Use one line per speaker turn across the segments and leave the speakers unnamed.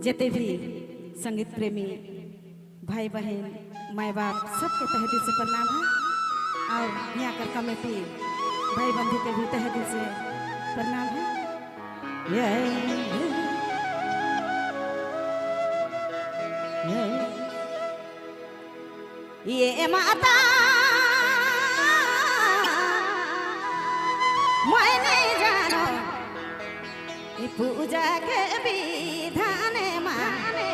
जिते भी संगीत प्रेमी भाई बहन माए बाप सबके तहे दिल से प्रणाम है और यहाँ कर कमेटी भाई बंधु के भी तहे दिल से प्रणाम है। ये माता मैंने जानो पूजा के विधान माने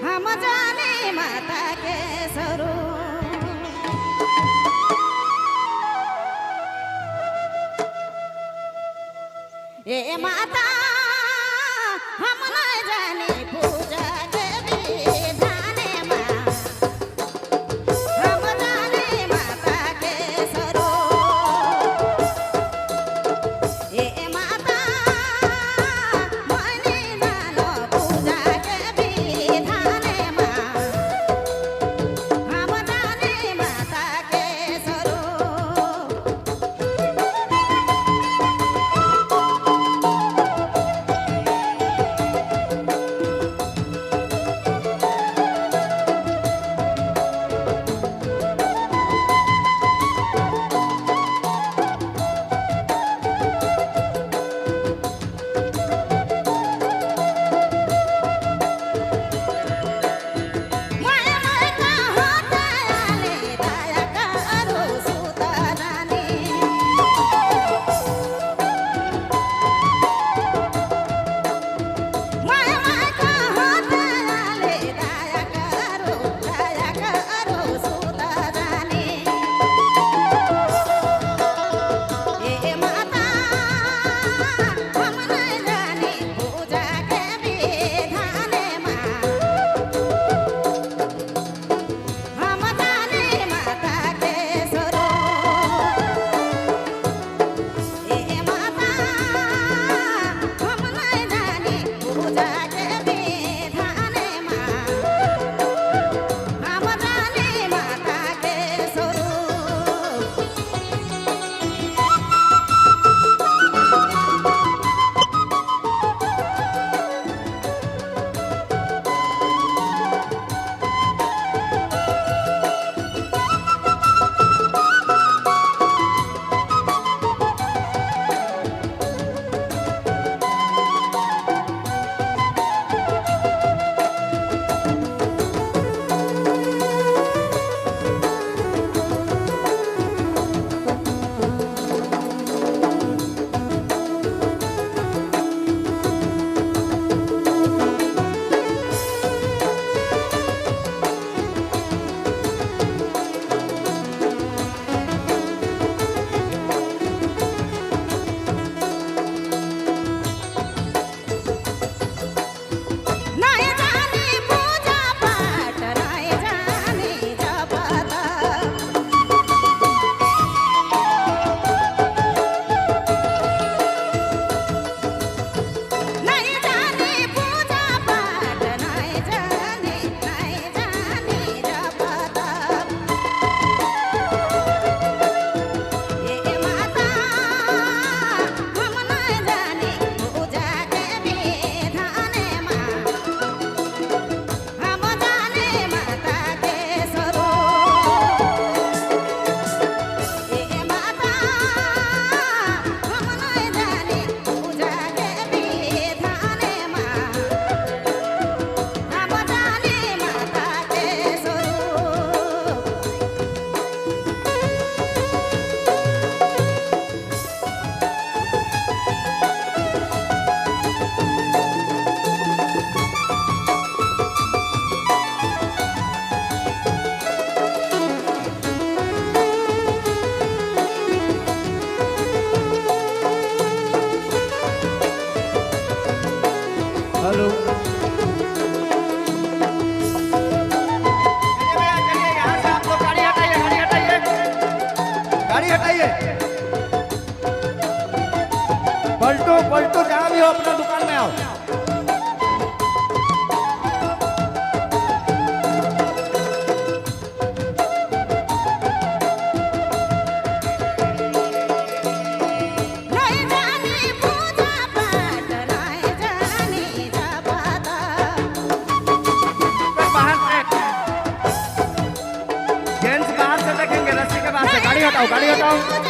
हम जाने माता के स्वरूप। ये माता हम न जाने पूजा के विधान हम जाने माता के स्वरूप। ये माता मैंने जानो पूजा के विधान हम जाने माता के स्वरूप।
हेलो यहाँ से आप लोग गाड़ी हटाइए गाड़ी हटाइए। पलटो पलटो जहाँ भी हो अपना दुकान में आओ।
नहीं जाने पूजा पाठ नहीं जाने जप
हटाओ गाड़ी हटाओ